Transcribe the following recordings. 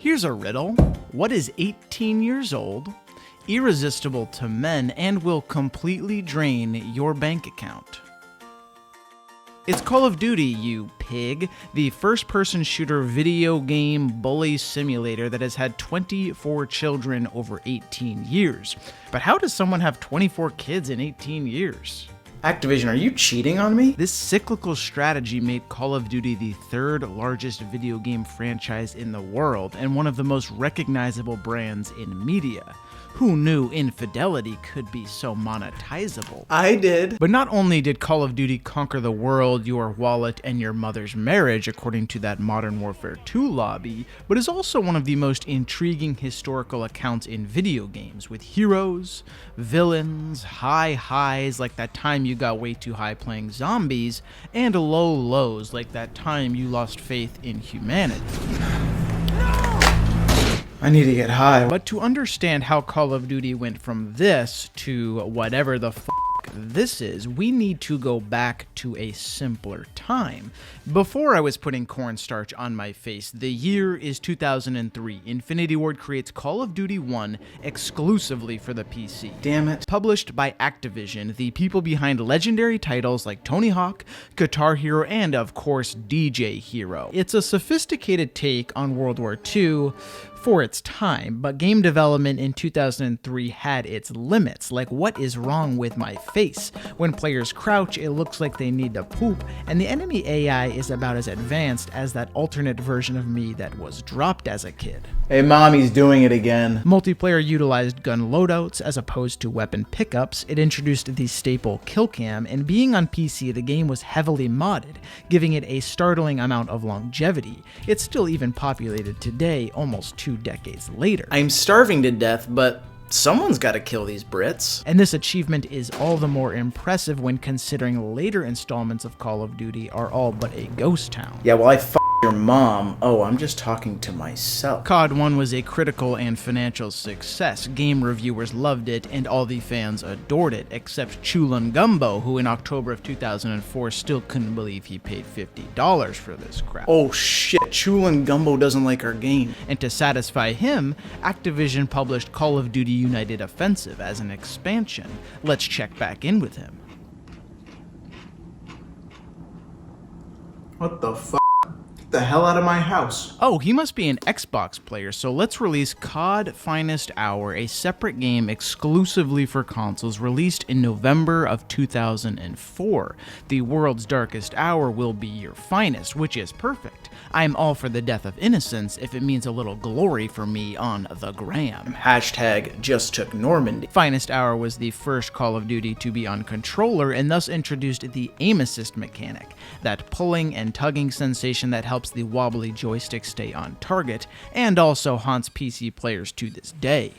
Here's a riddle. What is 18 years old, irresistible to men, and will completely drain your bank account? It's Call of Duty, you pig, the first-person shooter video game bully simulator that has had 24 children over 18 years. But how does someone have 24 kids in 18 years? Activision, are you cheating on me? This cyclical strategy made Call of Duty the third largest video game franchise in the world and one of the most recognizable brands in media. Who knew infidelity could be so monetizable? I did. But not only did Call of Duty conquer the world, your wallet, and your mother's marriage, according to that Modern Warfare 2 lobby, but is also one of the most intriguing historical accounts in video games, with heroes, villains, high highs like that time you got way too high playing zombies, and low lows like that time you lost faith in humanity. I need to get high. But to understand how Call of Duty went from this to whatever the f*** this is, we need to go back to a simpler time. Before I was putting cornstarch on my face, the year is 2003. Infinity Ward creates Call of Duty 1 exclusively for the PC. Damn it. Published by Activision, the people behind legendary titles like Tony Hawk, Guitar Hero, and of course DJ Hero. It's a sophisticated take on World War II for its time, but game development in 2003 had its limits, like what is wrong with my face? When players crouch, it looks like they need to poop, and the enemy AI is about as advanced as that alternate version of me that was dropped as a kid. Hey mom, he's doing it again. Multiplayer utilized gun loadouts as opposed to weapon pickups. It introduced the staple kill cam, and being on PC, the game was heavily modded, giving it a startling amount of longevity. It's still even populated today, almost 2 decades later. I'm starving to death, but someone's gotta kill these Brits. And this achievement is all the more impressive when considering later installments of Call of Duty are all but a ghost town. Yeah, well, I your mom. Oh, I'm just talking to myself. COD 1 was a critical and financial success. Game reviewers loved it, and all the fans adored it, except Chulun Gumbo, who in October of 2004 still couldn't believe he paid $50 for this crap. Oh shit, Chulun Gumbo doesn't like our game. And to satisfy him, Activision published Call of Duty United Offensive as an expansion. Let's check back in with him. What the fuck? The hell out of my house. Oh, he must be an Xbox player, so let's release COD Finest Hour, a separate game exclusively for consoles, released in November of 2004. The world's darkest hour will be your finest, which is perfect. I'm all for the death of innocence if it means a little glory for me on the gram. Hashtag just took Normandy. Finest Hour was the first Call of Duty to be on controller and thus introduced the aim assist mechanic, that pulling and tugging sensation that helps the wobbly joystick stay on target, and also haunts PC players to this day.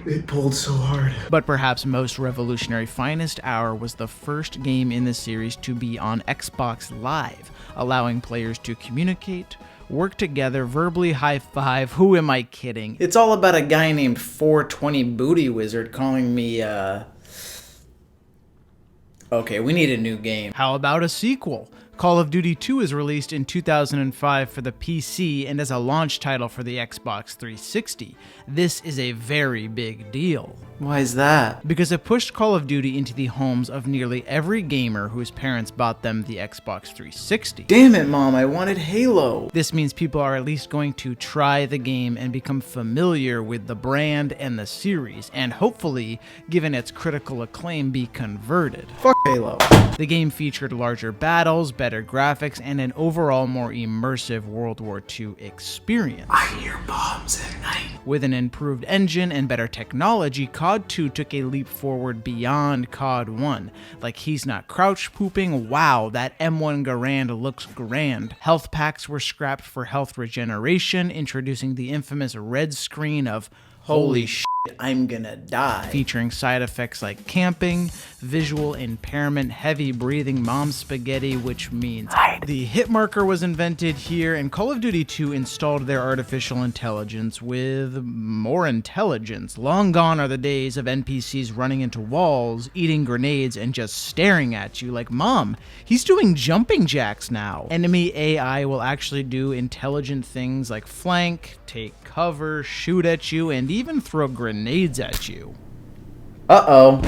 It pulled so hard. But perhaps most revolutionary, Finest Hour was the first game in the series to be on Xbox Live, allowing players to communicate, work together, verbally high-five. Who am I kidding? It's all about a guy named 420 Booty Wizard calling me, Okay, we need a new game. How about a sequel? Call of Duty 2 is released in 2005 for the PC and as a launch title for the Xbox 360. This is a very big deal. Why is that? Because it pushed Call of Duty into the homes of nearly every gamer whose parents bought them the Xbox 360. Damn it, Mom, I wanted Halo. This means people are at least going to try the game and become familiar with the brand and the series, and hopefully, given its critical acclaim, be converted. Fuck Halo. The game featured larger battles, better graphics, and an overall more immersive World War II experience. I hear bombs at night. With an improved engine and better technology, COD 2 took a leap forward beyond COD 1. Like, he's not crouch pooping. Wow, that M1 Garand looks grand. Health packs were scrapped for health regeneration, introducing the infamous red screen of Holy shit, I'm gonna die. Featuring side effects like camping, visual impairment, heavy breathing, mom spaghetti, which means hide. The hit marker was invented here, and Call of Duty 2 installed their artificial intelligence with more intelligence. Long gone are the days of NPCs running into walls, eating grenades, and just staring at you like, Mom, he's doing jumping jacks now. Enemy AI will actually do intelligent things like flank, take cover, shoot at you, and even throw grenades at you. Uh-oh.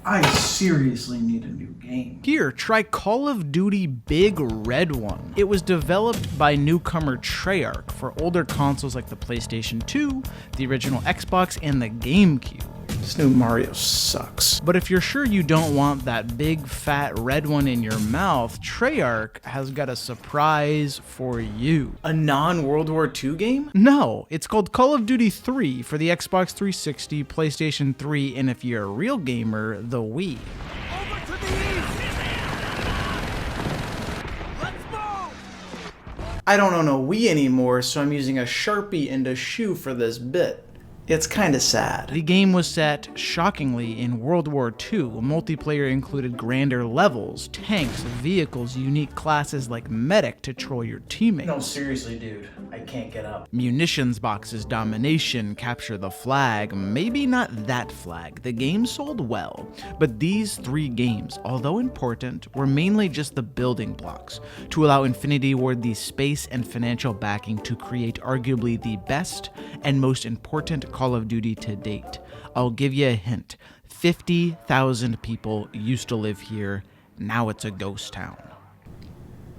I seriously need a new game. Here, try Call of Duty Big Red One. It was developed by newcomer Treyarch for older consoles like the PlayStation 2, the original Xbox, and the GameCube. This new Mario sucks. But if you're sure you don't want that big fat red one in your mouth, Treyarch has got a surprise for you. A non-World War II game? No, it's called Call of Duty 3 for the Xbox 360, PlayStation 3, and if you're a real gamer, the Wii. Over to the east! Let's move! I don't own a Wii anymore, so I'm using a Sharpie and a shoe for this bit. It's kinda sad. The game was set, shockingly, in World War II. Multiplayer included grander levels, tanks, vehicles, unique classes like medic to troll your teammates. No, seriously, dude. I can't get up. Munitions boxes, domination, capture the flag. Maybe not that flag. The game sold well. But these 3 games, although important, were mainly just the building blocks to allow Infinity Ward the space and financial backing to create arguably the best and most important Call of Duty to date. I'll give you a hint. 50,000 people used to live here. Now it's a ghost town.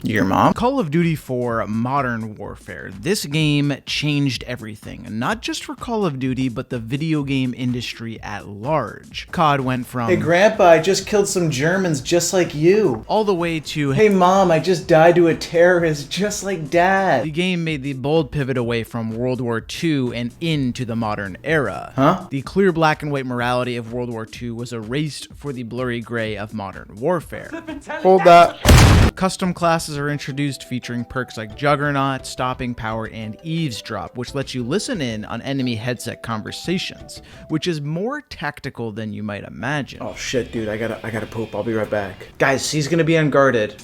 Your mom? Call of Duty 4 Modern Warfare. This game changed everything, not just for Call of Duty, but the video game industry at large. COD went from, "Hey grandpa, I just killed some Germans just like you," all the way to, "Hey mom, I just died to a terrorist just like dad." The game made the bold pivot away from World War II and into the modern era. Huh? The clear black and white morality of World War II was erased for the blurry gray of Modern Warfare. Hold that. Custom classes are introduced featuring perks like Juggernaut, Stopping Power, and Eavesdrop, which lets you listen in on enemy headset conversations, which is more tactical than you might imagine. Oh shit, dude, I gotta poop. I'll be right back. Guys, he's gonna be unguarded.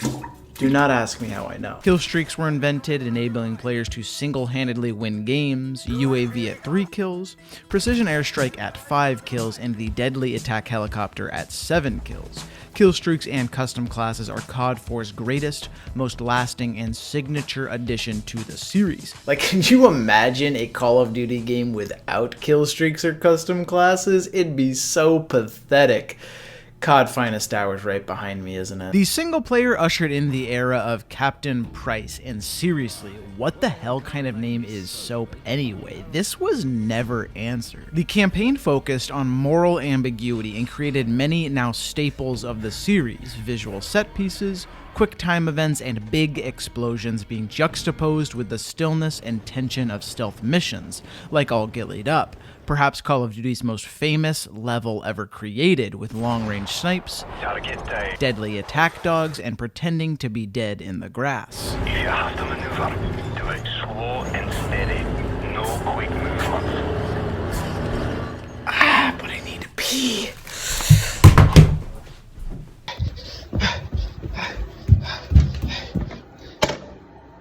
Do not ask me how I know. Kill streaks were invented, enabling players to single-handedly win games, UAV at 3 kills, precision airstrike at 5 kills, and the deadly attack helicopter at 7 kills. Kill streaks and custom classes are COD 4's greatest, most lasting, and signature addition to the series. Like, can you imagine a Call of Duty game without kill streaks or custom classes? It'd be so pathetic. COD Finest Hours right behind me, isn't it? The single player ushered in the era of Captain Price, and seriously, what the hell kind of name is Soap anyway? This was never answered. The campaign focused on moral ambiguity and created many now staples of the series: visual set pieces, quick time events, and big explosions being juxtaposed with the stillness and tension of stealth missions, like All Gillied Up. Perhaps Call of Duty's most famous level ever created, with long-range snipes, deadly attack dogs, and pretending to be dead in the grass. If you have to maneuver, do it slow and steady, no quick movements. But I need to pee.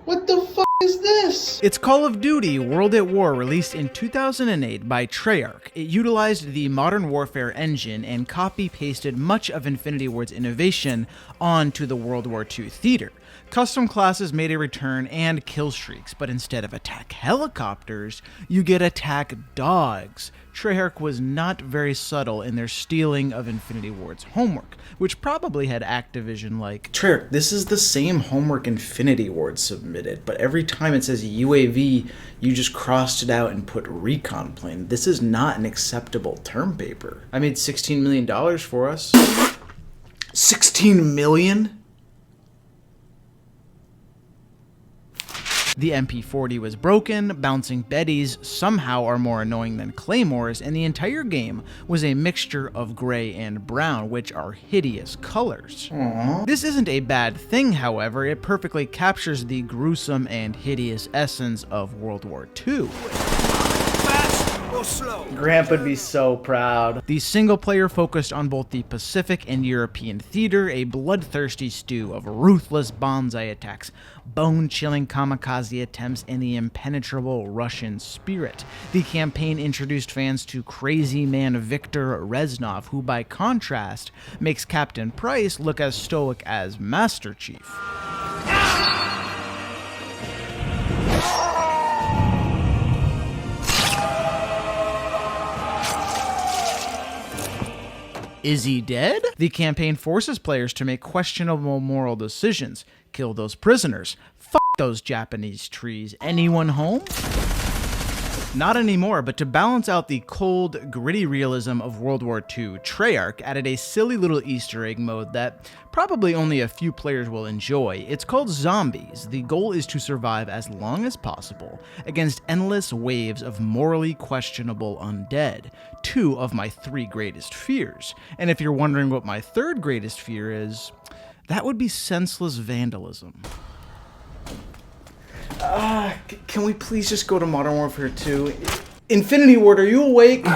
What the fuck is this? It's Call of Duty World at War, released in 2008 by Treyarch. It utilized the Modern Warfare engine and copy-pasted much of Infinity Ward's innovation onto the World War II theater. Custom classes made a return and kill streaks, but instead of attack helicopters, you get attack dogs. Treyarch was not very subtle in their stealing of Infinity Ward's homework, which probably had Activision like, "Treyarch, this is the same homework Infinity Ward submitted, but every time it says UAV, you just crossed it out and put recon plane. This is not an acceptable term paper. I made $16 million for us." 16 million? The MP40 was broken, bouncing Bettys somehow are more annoying than claymores, and the entire game was a mixture of gray and brown, which are hideous colors. This isn't a bad thing, however. It perfectly captures the gruesome and hideous essence of World War II. Fast or slow? Gramp would be so proud. The single player focused on both the Pacific and European theater, a bloodthirsty stew of ruthless bonsai attacks, bone-chilling kamikaze attempts, and the impenetrable Russian spirit. The campaign introduced fans to crazy man Viktor Reznov, who by contrast makes Captain Price look as stoic as Master Chief. Is he dead? The campaign forces players to make questionable moral decisions. Kill those prisoners. Fuck those Japanese trees. Anyone home? Not anymore, but to balance out the cold, gritty realism of World War II, Treyarch added a silly little Easter egg mode that probably only a few players will enjoy. It's called Zombies. The goal is to survive as long as possible against endless waves of morally questionable undead, 2 of my 3 greatest fears. And if you're wondering what my 3rd greatest fear is, that would be senseless vandalism. Can we please just go to Modern Warfare 2? Infinity Ward, are you awake?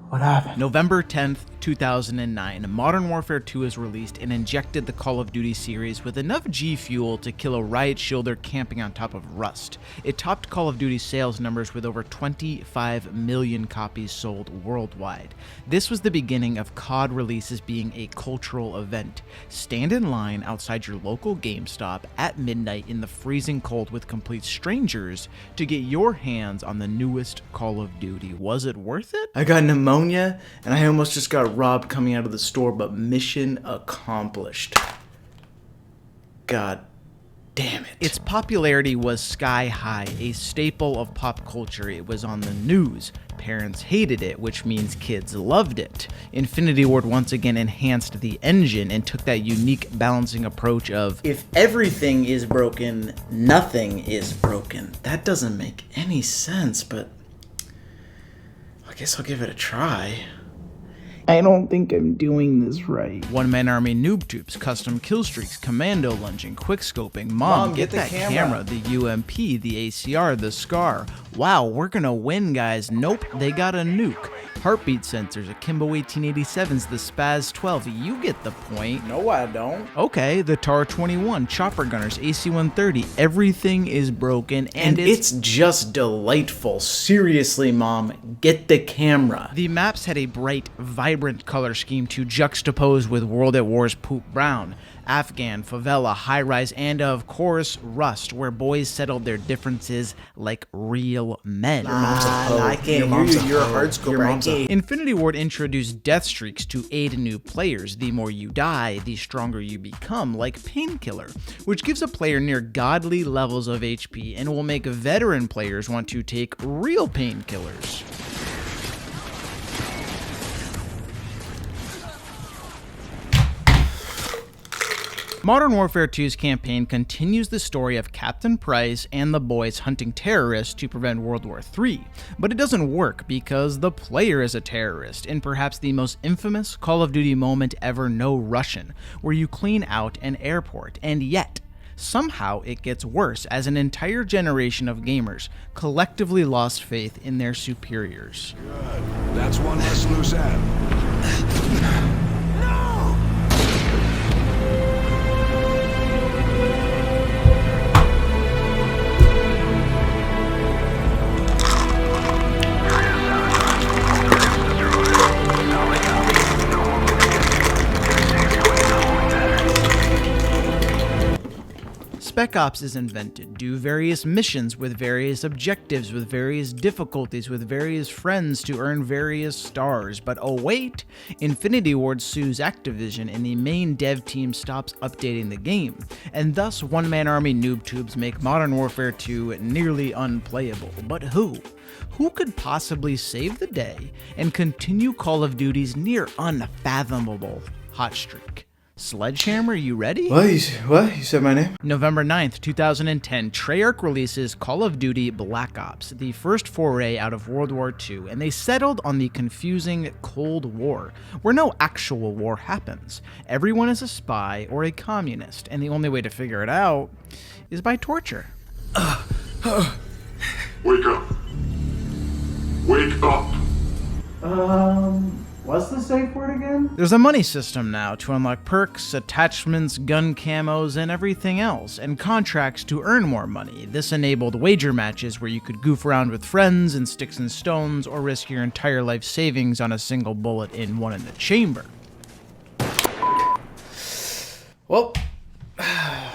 What happened? November 10th, 2009, Modern Warfare 2 is released and injected the Call of Duty series with enough G Fuel to kill a riot shielder camping on top of Rust. It topped Call of Duty sales numbers with over 25 million copies sold worldwide. This was the beginning of COD releases being a cultural event. Stand in line outside your local GameStop at midnight in the freezing cold with complete strangers to get your hands on the newest Call of Duty. Was it worth it? I got pneumonia and I almost just got robbed coming out of the store, but mission accomplished. God damn it. Its popularity was sky high, a staple of pop culture. It was on the news. Parents hated it, which means kids loved it. Infinity Ward once again enhanced the engine and took that unique balancing approach of, if everything is broken, nothing is broken. That doesn't make any sense, but I guess I'll give it a try. I don't think I'm doing this right. One-man army noob tubes, custom kill streaks, commando lunging, quickscoping. Mom, get that camera. The UMP, the ACR, the SCAR. Wow, we're gonna win, guys. Nope, they got a nuke. Heartbeat sensors, Akimbo 1887s, the Spaz 12. You get the point. No, I don't. Okay, the TAR-21, chopper gunners, AC-130. Everything is broken, and it's just delightful. Seriously, Mom, get the camera. The maps had a bright, vibrant color scheme to juxtapose with World at War's Poop Brown. Afghan, favela, high-rise, and of course, Rust, where boys settled their differences like real men. I can't hear you. You're a hardscoper. Infinity Ward introduced death streaks to aid new players. The more you die, the stronger you become, like Painkiller, which gives a player near godly levels of HP and will make veteran players want to take real painkillers. Modern Warfare 2's campaign continues the story of Captain Price and the boys hunting terrorists to prevent World War III, but it doesn't work because the player is a terrorist in perhaps the most infamous Call of Duty moment ever, No Russian, where you clean out an airport, and yet somehow it gets worse as an entire generation of gamers collectively lost faith in their superiors. Good. That's one less loose end. Spec Ops is invented. Do various missions with various objectives, with various difficulties, with various friends to earn various stars. But oh wait, Infinity Ward sues Activision and the main dev team stops updating the game, and thus one-man army noob tubes make Modern Warfare 2 nearly unplayable. But who? Who could possibly save the day and continue Call of Duty's near unfathomable hot streak? Sledgehammer, you ready? What? You said my name? November 9th, 2010, Treyarch releases Call of Duty Black Ops, the first foray out of World War II, and they settled on the confusing Cold War, where no actual war happens. Everyone is a spy or a communist, and the only way to figure it out is by torture. Wake up. Wake up. What's the safe word again? There's a money system now to unlock perks, attachments, gun camos, and everything else, and contracts to earn more money. This enabled wager matches where you could goof around with friends in sticks and stones or risk your entire life savings on a single bullet in one in the chamber. Well,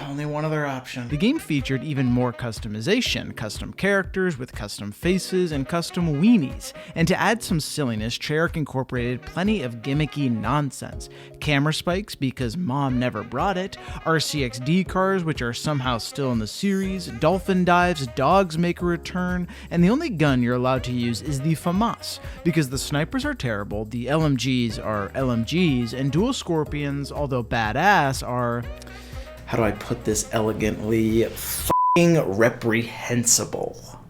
only one other option. The game featured even more customization, custom characters with custom faces and custom weenies. And to add some silliness, Treyarch incorporated plenty of gimmicky nonsense. Camera spikes because mom never brought it, RCXD cars which are somehow still in the series, dolphin dives, dogs make a return, and the only gun you're allowed to use is the FAMAS, because the snipers are terrible, the LMGs are LMGs, and dual scorpions, although badass, are... How do I put this elegantly? F***ing reprehensible.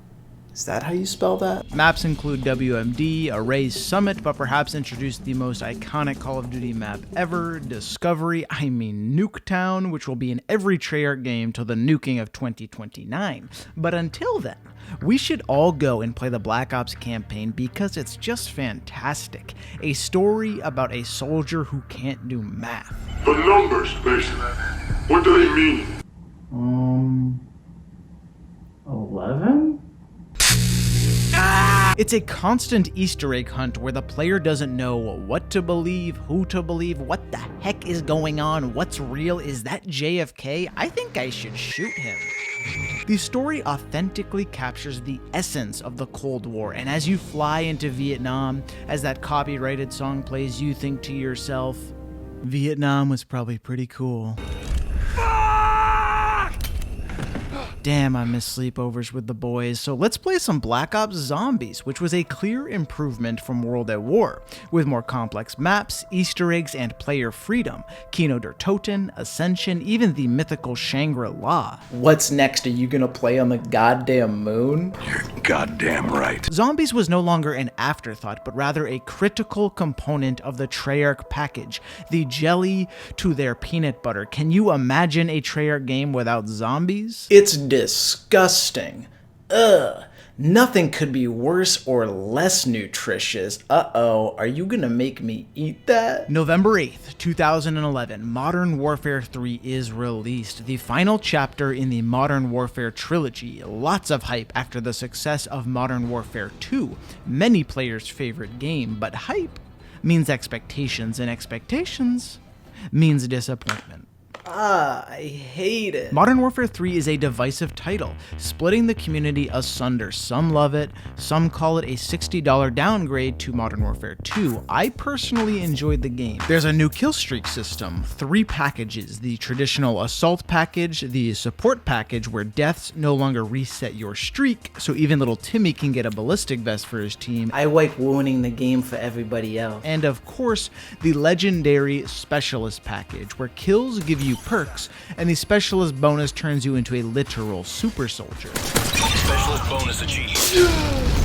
Is that how you spell that? Maps include WMD, Array's Summit, but perhaps introduce the most iconic Call of Duty map ever, Discovery, Nuketown, which will be in every Treyarch game till the nuking of 2029. But until then, we should all go and play the Black Ops campaign because it's just fantastic. A story about a soldier who can't do math. The numbers, Mason. What do they mean? 11? It's a constant Easter egg hunt where the player doesn't know what to believe, who to believe, what the heck is going on, what's real, is that JFK? I think I should shoot him. The story authentically captures the essence of the Cold War, and as you fly into Vietnam, as that copyrighted song plays, you think to yourself, Vietnam was probably pretty cool. Damn, I miss sleepovers with the boys, so let's play some Black Ops Zombies, which was a clear improvement from World at War, with more complex maps, Easter eggs, and player freedom. Kino der Toten, Ascension, even the mythical Shangri-La. What's next? Are you gonna play on the goddamn moon? You're goddamn right. Zombies was no longer an afterthought, but rather a critical component of the Treyarch package, the jelly to their peanut butter. Can you imagine a Treyarch game without zombies? It's disgusting. Ugh. Nothing could be worse or less nutritious. Uh-oh, are you gonna make me eat that? November 8th, 2011, Modern Warfare 3 is released, the final chapter in the Modern Warfare trilogy. Lots of hype after the success of Modern Warfare 2, many players' favorite game, but hype means expectations, and expectations means disappointment. I hate it. Modern Warfare 3 is a divisive title, splitting the community asunder. Some love it, some call it a $60 downgrade to Modern Warfare 2. I personally enjoyed the game. There's a new kill streak system, 3 packages, the traditional assault package, the support package where deaths no longer reset your streak, so even little Timmy can get a ballistic vest for his team. I like ruining the game for everybody else. And of course, the legendary specialist package, where kills give you perks, and the specialist bonus turns you into a literal super soldier. Specialist bonus achieved.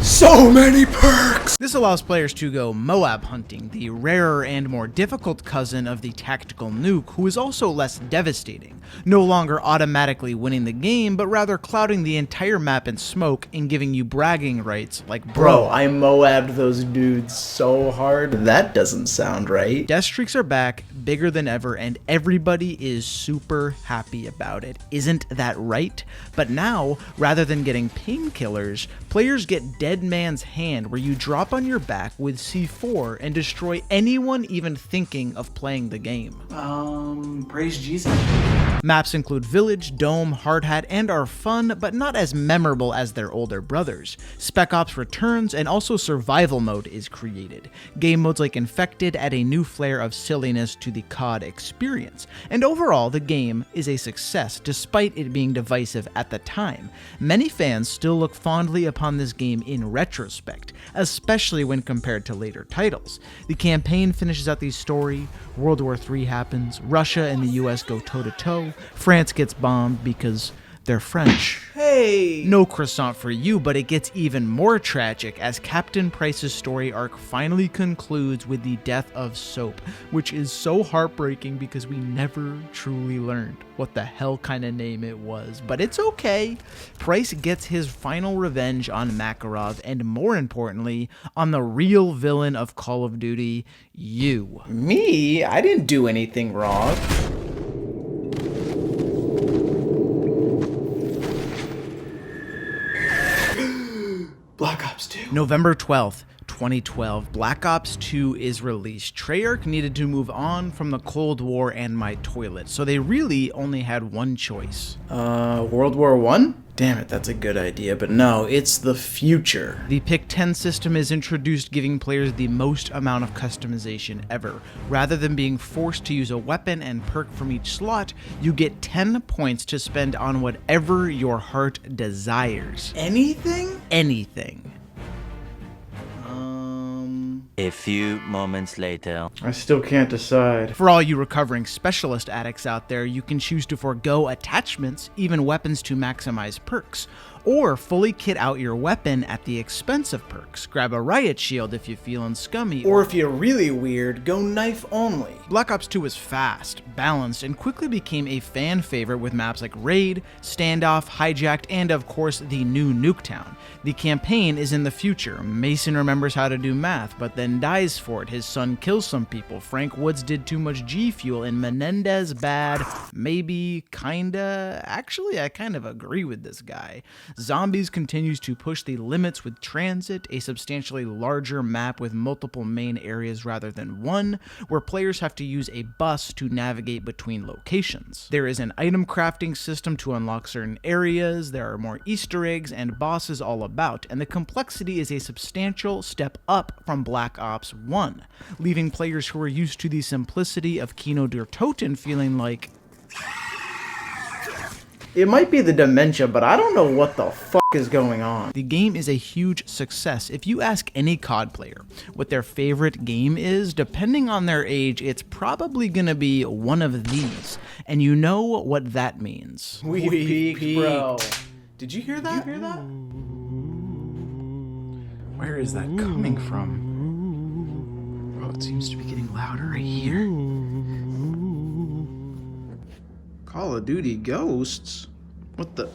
So many perks! This allows players to go Moab hunting, the rarer and more difficult cousin of the tactical nuke, who is also less devastating, no longer automatically winning the game, but rather clouding the entire map in smoke and giving you bragging rights like, Bro, I Moabbed those dudes so hard. That doesn't sound right. Death streaks are back, bigger than ever, and everybody is super happy about it. Isn't that right? But now, rather than getting painkillers, players get Dead Man's Hand, where you drop on your back with C4 and destroy anyone even thinking of playing the game. Praise Jesus. Maps include Village, Dome, Hard Hat, and are fun, but not as memorable as their older brothers. Spec Ops returns, and also Survival Mode is created. Game modes like Infected add a new flair of silliness to the COD experience. And overall, Overall, the game is a success despite it being divisive at the time. Many fans still look fondly upon this game in retrospect, especially when compared to later titles. The campaign finishes out the story, World War III happens, Russia and the US go toe-to-toe, France gets bombed because they're French. Hey! No croissant for you, but it gets even more tragic as Captain Price's story arc finally concludes with the death of Soap, which is so heartbreaking because we never truly learned what the hell kind of name it was. But it's okay. Price gets his final revenge on Makarov, and more importantly, on the real villain of Call of Duty, you. Me? I didn't do anything wrong. Black Ops 2. November 12th, 2012, Black Ops 2 is released. Treyarch needed to move on from the Cold War and my toilet, so they really only had one choice. World War I? Damn it, that's a good idea, but no, it's the future. The Pick 10 system is introduced, giving players the most amount of customization ever. Rather than being forced to use a weapon and perk from each slot, you get 10 points to spend on whatever your heart desires. Anything? Anything. A few moments later. I still can't decide. For all you recovering specialist addicts out there, you can choose to forego attachments, even weapons to maximize perks, or fully kit out your weapon at the expense of perks. Grab a riot shield if you're feeling scummy. Or if you're really weird, go knife only. Black Ops 2 was fast, balanced, and quickly became a fan favorite with maps like Raid, Standoff, Hijacked, and of course the new Nuketown. The campaign is in the future. Mason remembers how to do math, but then dies for it. His son kills some people. Frank Woods did too much G Fuel, and Menendez bad. Maybe, kinda. Actually, I kind of agree with this guy. Zombies continues to push the limits with Transit, a substantially larger map with multiple main areas rather than one, where players have to use a bus to navigate between locations. There is an item crafting system to unlock certain areas, there are more Easter eggs and bosses all about, and the complexity is a substantial step up from Black Ops 1, leaving players who are used to the simplicity of Kino der Toten feeling like, It might be the dementia, but I don't know what the fuck is going on. the game is a huge success. If you ask any COD player what their favorite game is, depending on their age, it's probably gonna be one of these. And you know what that means. We peaked, bro. Did you hear that? Where is that coming from? Bro, it seems to be getting louder right here. Call of Duty Ghosts? What the?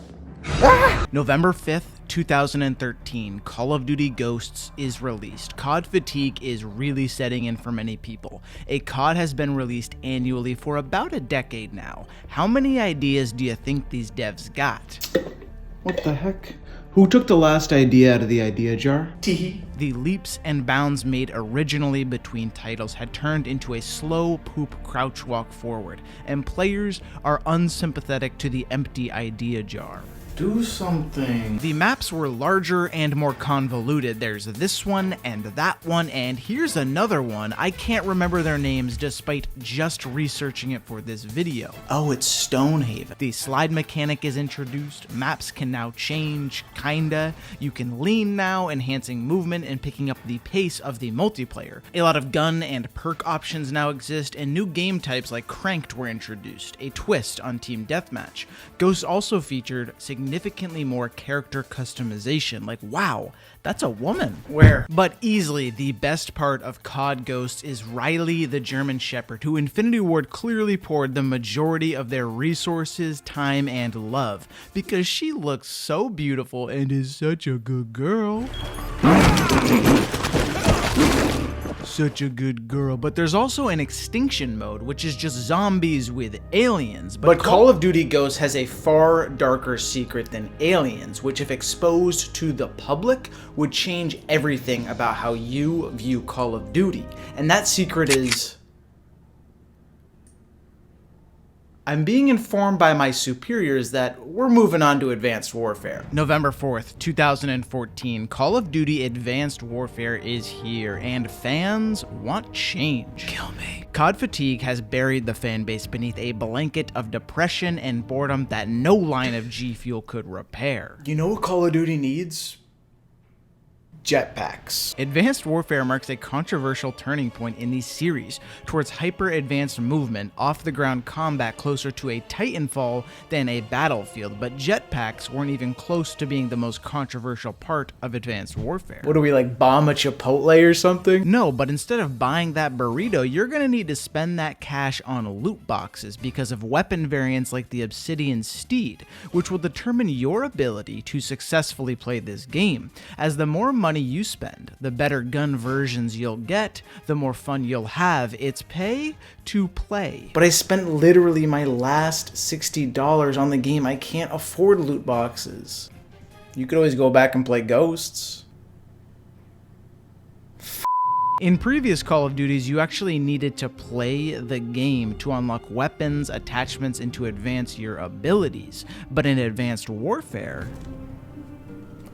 November 5th, 2013, Call of Duty Ghosts is released. COD fatigue is really setting in for many people. A COD has been released annually for about a decade now. How many ideas do you think these devs got? What the heck? Who took the last idea out of the idea jar? Tee. The leaps and bounds made originally between titles had turned into a slow poop crouch walk forward, and players are unsympathetic to the empty idea jar. Do something. The maps were larger and more convoluted. There's this one and that one, and here's another one. I can't remember their names despite just researching it for this video. Oh, it's Stonehaven. The slide mechanic is introduced. Maps can now change, kinda. You can lean now, enhancing movement and picking up the pace of the multiplayer. A lot of gun and perk options now exist, and new game types like Cranked were introduced, a twist on Team Deathmatch. Ghosts also featured significantly more character customization, like wow, that's a woman. Where? But easily the best part of COD Ghosts is Riley the German Shepherd, who Infinity Ward clearly poured the majority of their resources, time, and love, because she looks so beautiful and is such a good girl. Such a good girl. But there's also an extinction mode, which is just zombies with aliens. But Call of Duty Ghosts has a far darker secret than aliens, which if exposed to the public would change everything about how you view Call of Duty. And that secret is I'm being informed by my superiors that we're moving on to Advanced Warfare. November 4th, 2014, Call of Duty Advanced Warfare is here, and fans want change. Kill me. COD fatigue has buried the fanbase beneath a blanket of depression and boredom that no line of G Fuel could repair. You know what Call of Duty needs? Jetpacks. Advanced Warfare marks a controversial turning point in the series towards hyper-advanced movement, off-the-ground combat closer to a Titanfall than a Battlefield, but jetpacks weren't even close to being the most controversial part of Advanced Warfare. What do we, like, bomb a Chipotle or something? No, but instead of buying that burrito, you're gonna need to spend that cash on loot boxes because of weapon variants like the Obsidian Steed, which will determine your ability to successfully play this game, as the more money you spend, the better gun versions you'll get, the more fun you'll have. It's pay to play. But I spent literally my last $60 on the game. I can't afford loot boxes. You could always go back and play Ghosts. In previous Call of Duties, you actually needed to play the game to unlock weapons, attachments, and to advance your abilities. But in Advanced Warfare,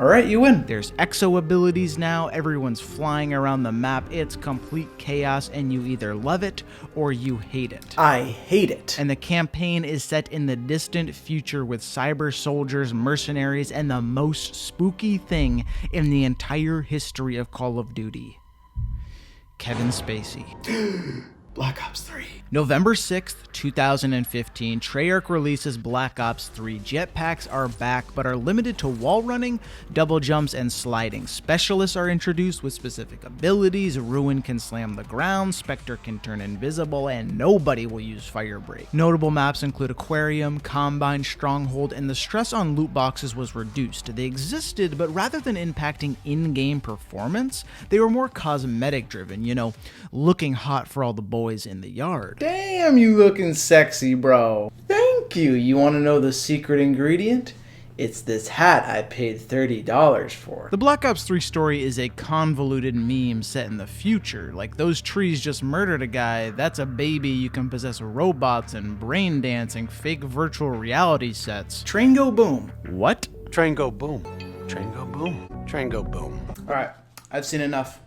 Alright, you win. there's exo abilities now, everyone's flying around the map, it's complete chaos, and you either love it or you hate it. I hate it. And the campaign is set in the distant future with cyber soldiers, mercenaries, and the most spooky thing in the entire history of Call of Duty: Kevin Spacey. Black Ops 3. November 6th, 2015, Treyarch releases Black Ops 3. Jetpacks are back, but are limited to wall running, double jumps, and sliding. Specialists are introduced with specific abilities. Ruin can slam the ground, Spectre can turn invisible, and nobody will use Firebreak. Notable maps include Aquarium, Combine, Stronghold, and the stress on loot boxes was reduced. They existed, but rather than impacting in-game performance, they were more cosmetic driven, you know, looking hot for all the boys in the yard. Damn, you looking sexy, bro. Thank you. You want to know the secret ingredient? It's this hat I paid $30 for. The Black Ops 3 story is a convoluted meme set in the future. Like, those trees just murdered a guy, that's a baby, you can possess robots and brain dancing, fake virtual reality sets. Train go boom. What? Train go boom. Train go boom. Train go boom. Alright, I've seen enough.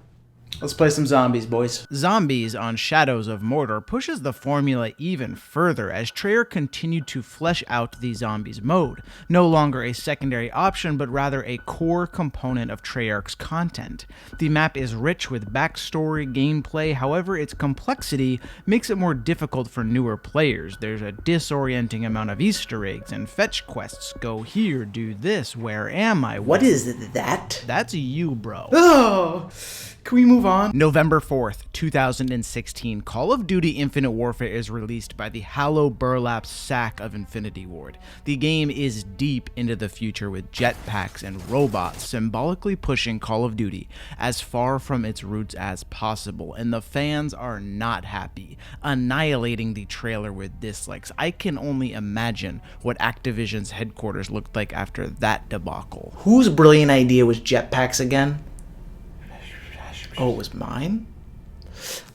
Let's play some zombies, boys. Zombies on Shadows of Mordor pushes the formula even further as Treyarch continued to flesh out the zombies mode, no longer a secondary option but rather a core component of Treyarch's content. The map is rich with backstory, gameplay, however its complexity makes it more difficult for newer players. There's a disorienting amount of Easter eggs and fetch quests, go here, do this, where am I? What is that? That's you, bro. Oh, can we move on? November 4th, 2016, Call of Duty Infinite Warfare is released by the Hallow Burlap sack of Infinity Ward. The game is deep into the future with jetpacks and robots, symbolically pushing Call of Duty as far from its roots as possible, and the fans are not happy, annihilating the trailer with dislikes. I can only imagine what Activision's headquarters looked like after that debacle. Whose brilliant idea was jetpacks again? Oh, it was mine?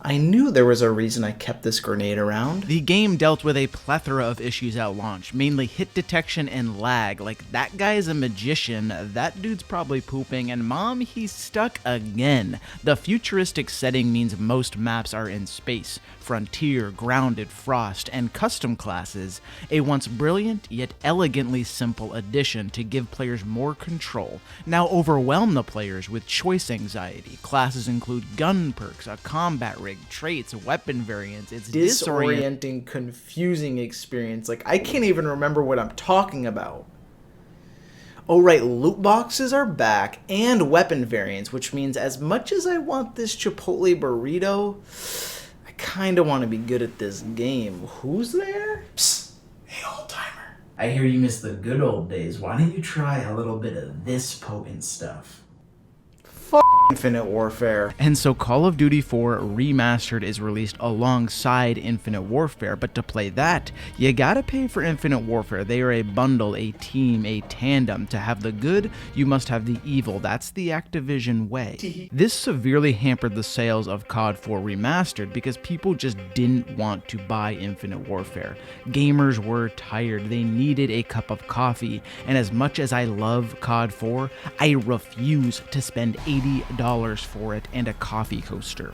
I knew there was a reason I kept this grenade around. The game dealt with a plethora of issues at launch, mainly hit detection and lag. Like, that guy's a magician, that dude's probably pooping, and mom, he's stuck again. The futuristic setting means most maps are in space, frontier, grounded, frost, and custom classes, a once brilliant yet elegantly simple addition to give players more control, now overwhelm the players with choice anxiety. Classes include gun perks, a combat rig, traits, weapon variants. It's Disorienting, confusing experience. Like, I can't even remember what I'm talking about. Oh right, loot boxes are back, and weapon variants, which means as much as I want this Chipotle burrito, I kinda want to be good at this game. Who's there? Psst, hey old timer. I hear you miss the good old days. Why don't you try a little bit of this potent stuff? Infinite Warfare. And so Call of Duty 4 Remastered is released alongside Infinite Warfare, but to play that, you gotta pay for Infinite Warfare. They are a bundle, a team, a tandem. To have the good, you must have the evil. That's the Activision way. This severely hampered the sales of COD 4 Remastered because people just didn't want to buy Infinite Warfare. Gamers were tired, they needed a cup of coffee, and as much as I love COD 4, I refuse to spend $80 for it and a coffee coaster.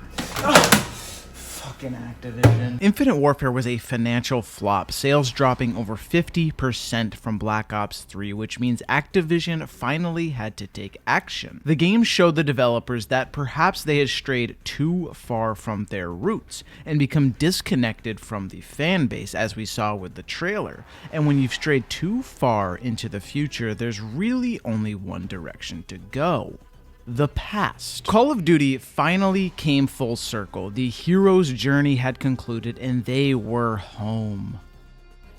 Fucking Activision. Infinite Warfare was a financial flop, sales dropping over 50% from Black Ops 3, which means Activision finally had to take action. The game showed the developers that perhaps they had strayed too far from their roots and become disconnected from the fan base, as we saw with the trailer. And when you've strayed too far into the future, there's really only one direction to go. The past. Call of Duty finally came full circle. The hero's journey had concluded and they were home.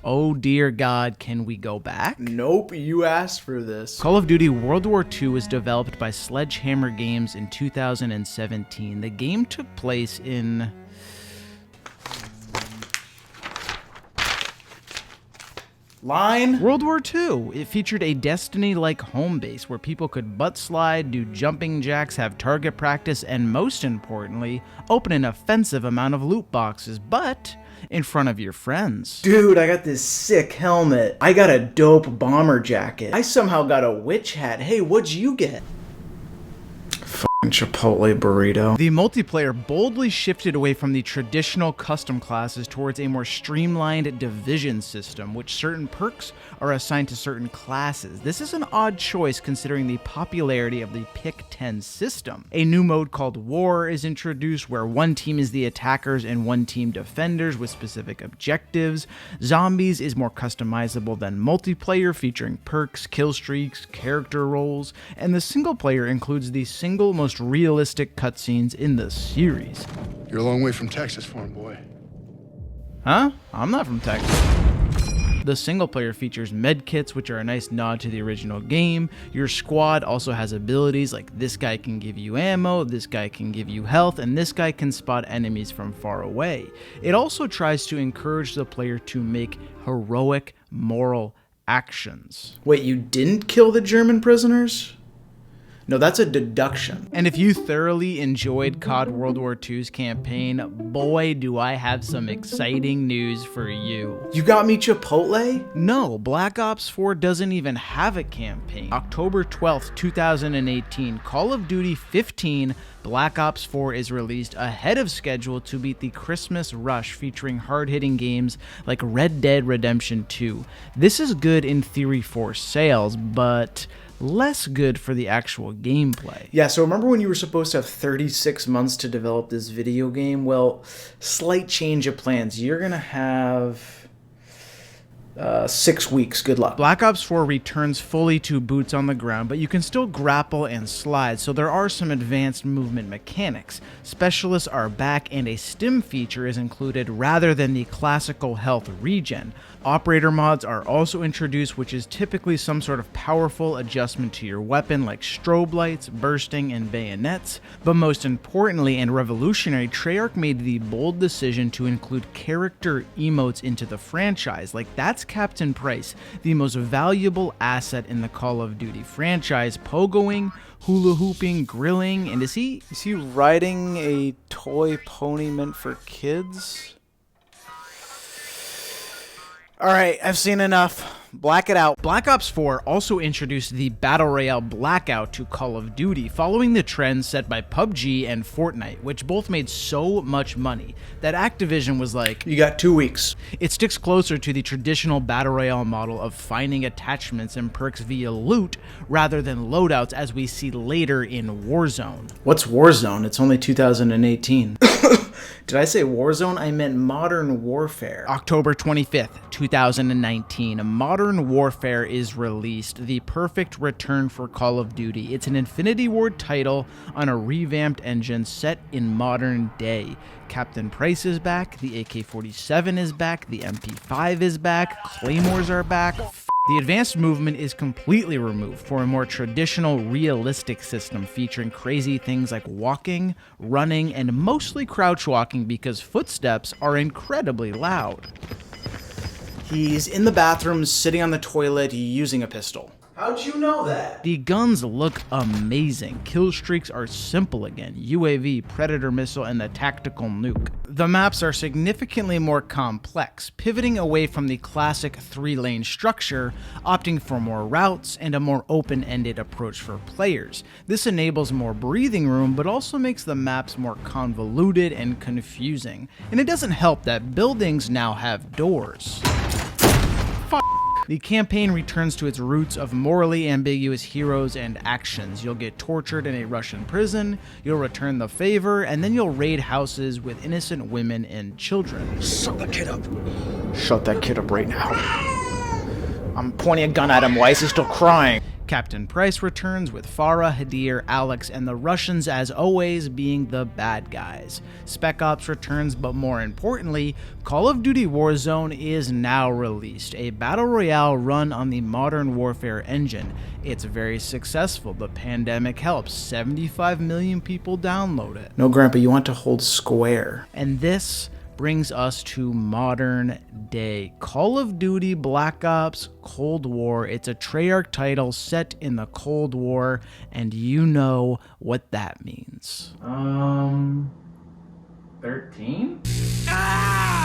Oh dear God, can we go back? Nope, you asked for this. Call of Duty World War II was developed by Sledgehammer Games in 2017. The game took place in... Line. World War II. It featured a Destiny-like home base where people could butt slide, do jumping jacks, have target practice, and most importantly, open an offensive amount of loot boxes, but in front of your friends. Dude, I got this sick helmet. I got a dope bomber jacket. I somehow got a witch hat. Hey, what'd you get? Chipotle burrito. The multiplayer boldly shifted away from the traditional custom classes towards a more streamlined division system, which certain perks are assigned to certain classes. This is an odd choice considering the popularity of the Pick 10 system. A new mode called War is introduced where one team is the attackers and one team defenders with specific objectives. Zombies is more customizable than multiplayer, featuring perks, kill streaks, character roles, and the single player includes the single most realistic cutscenes in the series. You're a long way from Texas, farm boy. Huh? I'm not from Texas. The single player features medkits, which are a nice nod to the original game. Your squad also has abilities like this guy can give you ammo, this guy can give you health, and this guy can spot enemies from far away. It also tries to encourage the player to make heroic moral actions. Wait, you didn't kill the German prisoners? No, that's a deduction. And if you thoroughly enjoyed COD World War II's campaign, boy, do I have some exciting news for you. You got me Chipotle? No, Black Ops 4 doesn't even have a campaign. October 12th, 2018, Call of Duty 15 Black Ops 4 is released ahead of schedule to beat the Christmas rush, featuring hard-hitting games like Red Dead Redemption 2. This is good in theory for sales, but less good for the actual gameplay. Yeah, so remember when you were supposed to have 36 months to develop this video game? Well, slight change of plans. You're gonna have 6 weeks. Good luck. Black Ops 4 returns fully to boots on the ground, but you can still grapple and slide, so there are some advanced movement mechanics. Specialists are back, and a stim feature is included rather than the classical health regen. Operator mods are also introduced, which is typically some sort of powerful adjustment to your weapon like strobe lights, bursting, and bayonets. But most importantly and revolutionary, Treyarch made the bold decision to include character emotes into the franchise. Like, that's Captain Price, the most valuable asset in the Call of Duty franchise, pogoing, hula hooping, grilling, and is he riding a toy pony meant for kids? Alright, I've seen enough. Black it out. Black Ops 4 also introduced the Battle Royale Blackout to Call of Duty, following the trends set by PUBG and Fortnite, which both made so much money that Activision was like, You got 2 weeks. it sticks closer to the traditional Battle Royale model of finding attachments and perks via loot rather than loadouts, as we see later in Warzone. What's Warzone? It's only 2018. Did I say Warzone? I meant Modern Warfare. October 25th, 2019, Modern Warfare is released, the perfect return for Call of Duty. It's an Infinity Ward title on a revamped engine set in modern day. Captain Price is back, the AK-47 is back, the MP5 is back, Claymores are back. The advanced movement is completely removed for a more traditional, realistic system featuring crazy things like walking, running, and mostly crouch walking because footsteps are incredibly loud. He's in the bathroom, sitting on the toilet, using a pistol. How'd you know that? The guns look amazing. Kill streaks are simple again. UAV, Predator missile, and the tactical nuke. The maps are significantly more complex, pivoting away from the classic 3-lane structure, opting for more routes and a more open-ended approach for players. This enables more breathing room, but also makes the maps more convoluted and confusing. And it doesn't help that buildings now have doors. The campaign returns to its roots of morally ambiguous heroes and actions. You'll get tortured in a Russian prison, you'll return the favor, and then you'll raid houses with innocent women and children. Shut that kid up right now. I'm pointing a gun at him. Why is he still crying? Captain Price returns with Farah, Hadir, Alex, and the Russians as always being the bad guys. Spec Ops returns, but more importantly, Call of Duty Warzone is now released, a battle royale run on the Modern Warfare engine. It's very successful. The pandemic helps. 75 million people download it. No, Grandpa, you want to hold square. And this brings us to modern day. Call of Duty Black Ops Cold War. It's a Treyarch title set in the Cold War, and you know what that means. 13? Ah!